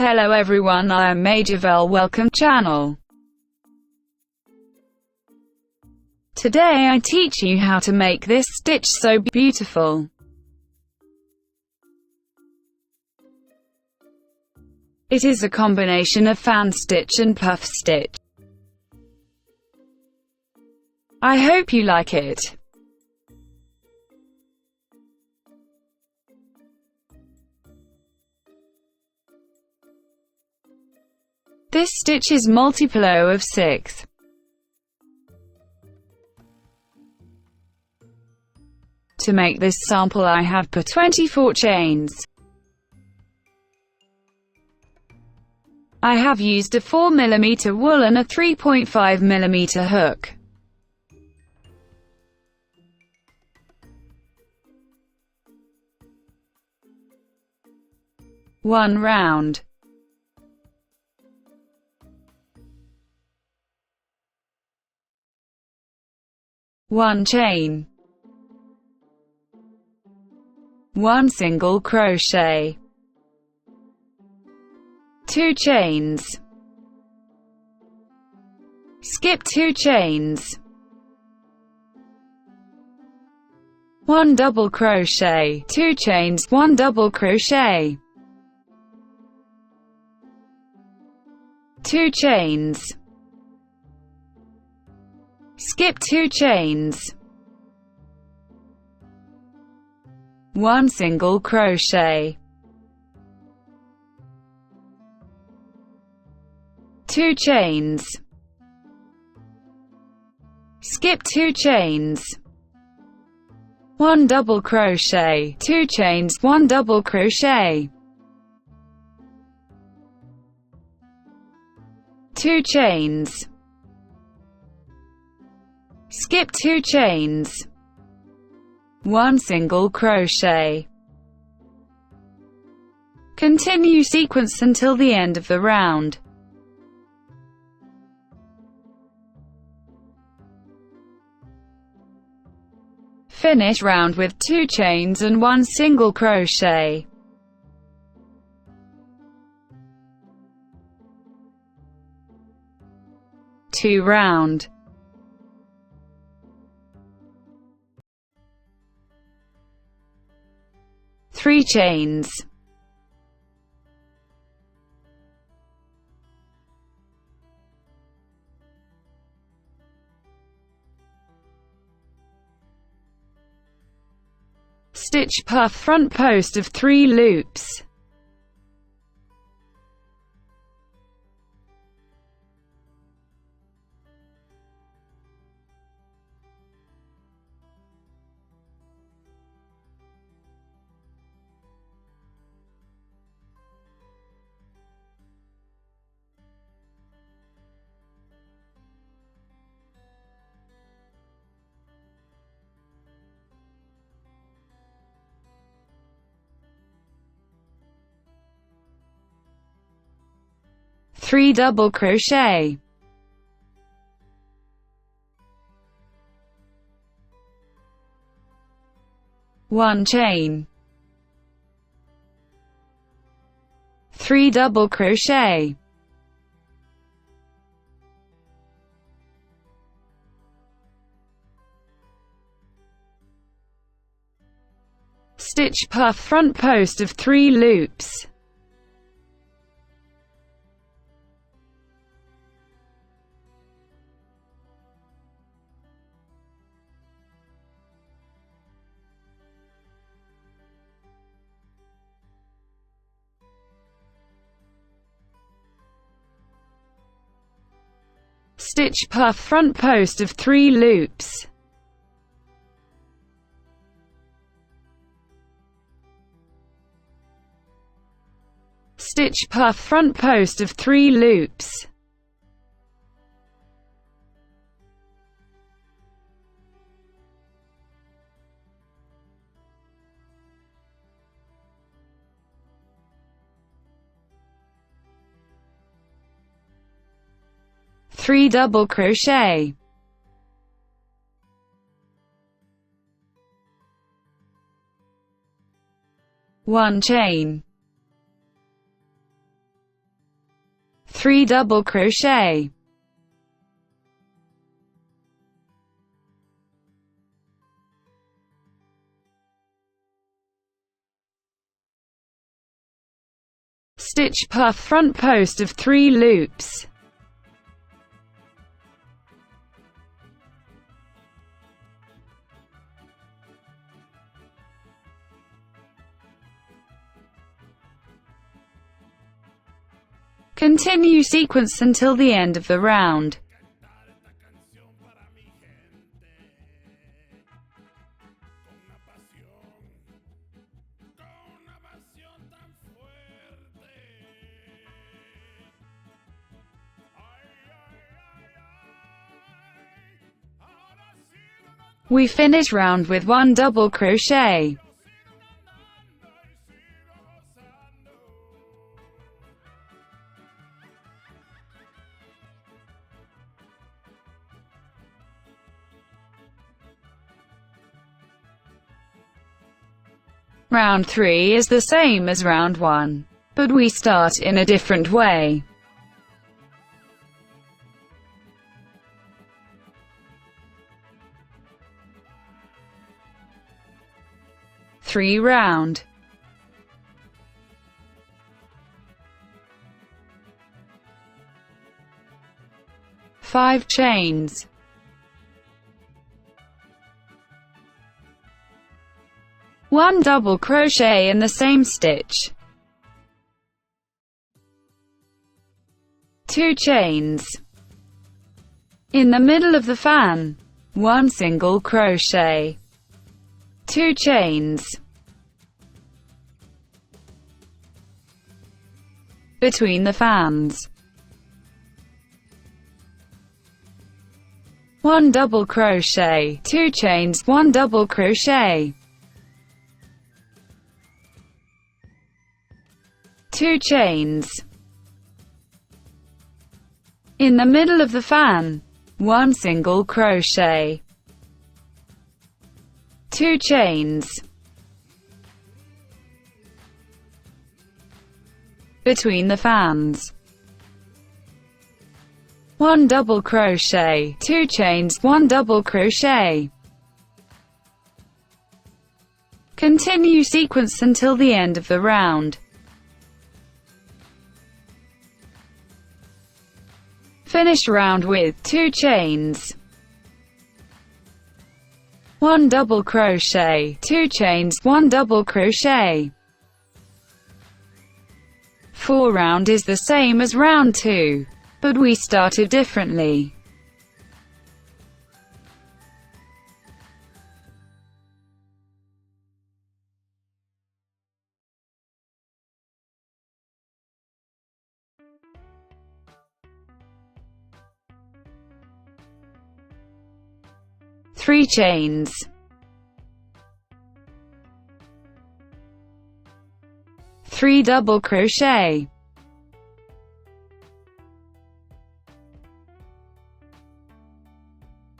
Hello everyone, I am Majovel. Welcome channel. Today I teach you how to make this stitch so beautiful. It is a combination of fan stitch and puff stitch. I hope you like it. This stitch is multiplo of 6. To make this sample I have put 24 chains. I have used a 4mm wool and a 3.5mm hook. One round. One chain. One single crochet. 2 chains. Skip 2 chains. 1 double crochet. 2 chains, 1 double crochet. 2 chains. Skip 2 chains. 1 single crochet. 2 chains. Skip 2 chains. 1 double crochet. 2 chains, 1 double crochet. 2 chains. Skip 2 chains. 1 single crochet. Continue sequence until the end of the round. Finish round with 2 chains and 1 single crochet. Two round. Three chains. Stitch puff front post of 3 loops. Three double crochet. One chain. 3 double crochet. Stitch puff front post of 3 loops. Stitch puff front post of 3 loops. Stitch puff front post of 3 loops. Three double crochet. One chain. 3 double crochet, stitch puff front post of 3 loops, continue sequence until the end of the round. We finish round with 1 double crochet. Round 3 is the same as round 1, but we start in a different way. Three round, five chains, one double crochet in the same stitch, 2 chains, in the middle of the fan, 1 single crochet, 2 chains, between the fans, 1 double crochet, 2 chains, 1 double crochet, 2 chains, in the middle of the fan, 1 single crochet, 2 chains, between the fans, 1 double crochet, 2 chains, 1 double crochet. Continue sequence until the end of the round. Finish round with 2 chains, 1 double crochet, 2 chains, 1 double crochet. 4 round is the same as round 2, but we started differently. Three chains, three double crochet,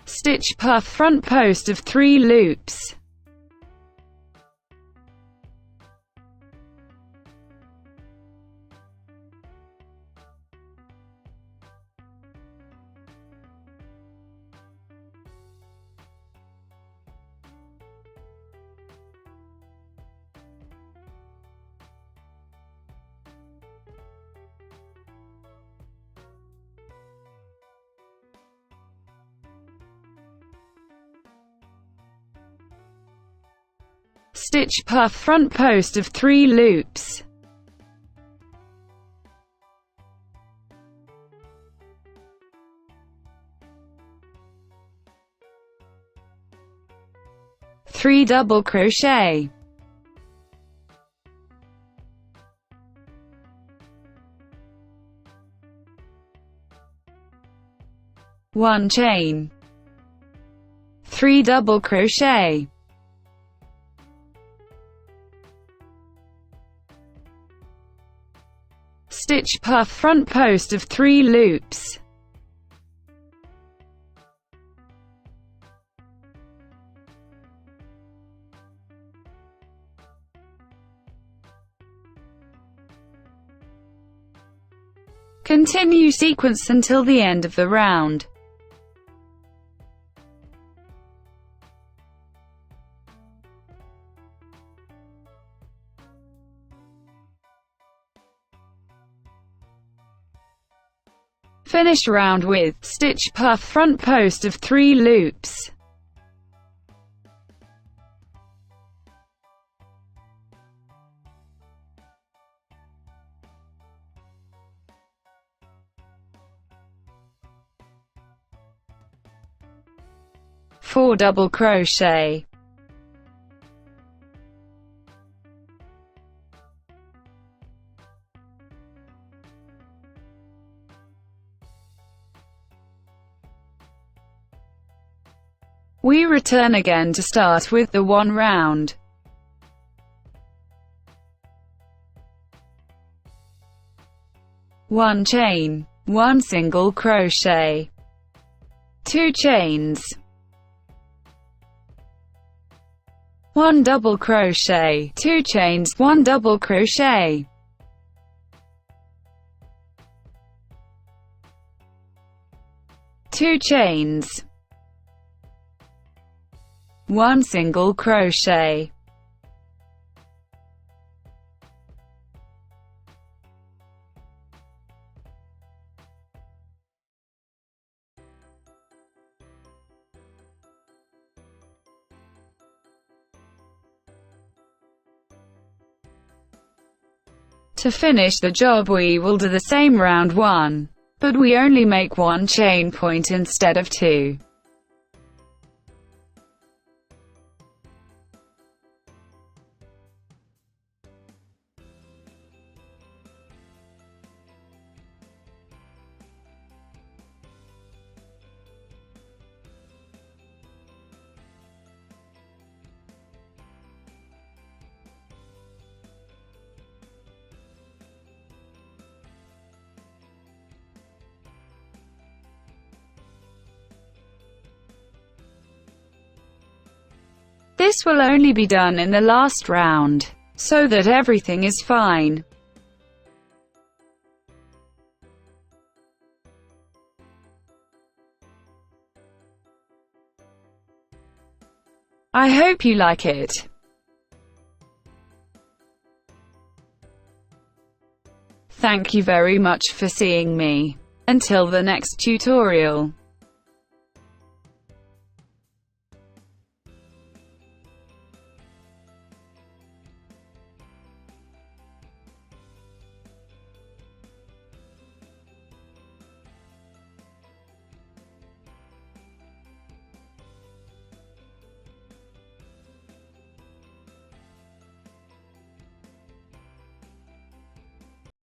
stitch puff front post of 3 loops, stitch puff front post of 3 loops, three double crochet, one chain, 3 double crochet, stitch puff front post of 3 loops, Continue sequence until the end of the round. Finish round with stitch puff front post of 3 loops. Four double crochet. We return again to start with the 1 round. One chain, 1 single crochet, 2 chains, 1 double crochet, 2 chains, 1 double crochet, 2 chains, 1 single crochet. To finish the job we will do the same round 1, but we only make 1 chain point instead of 2. This will only be done in the last round, so that everything is fine. I hope you like it. Thank you very much for seeing me. Until the next tutorial.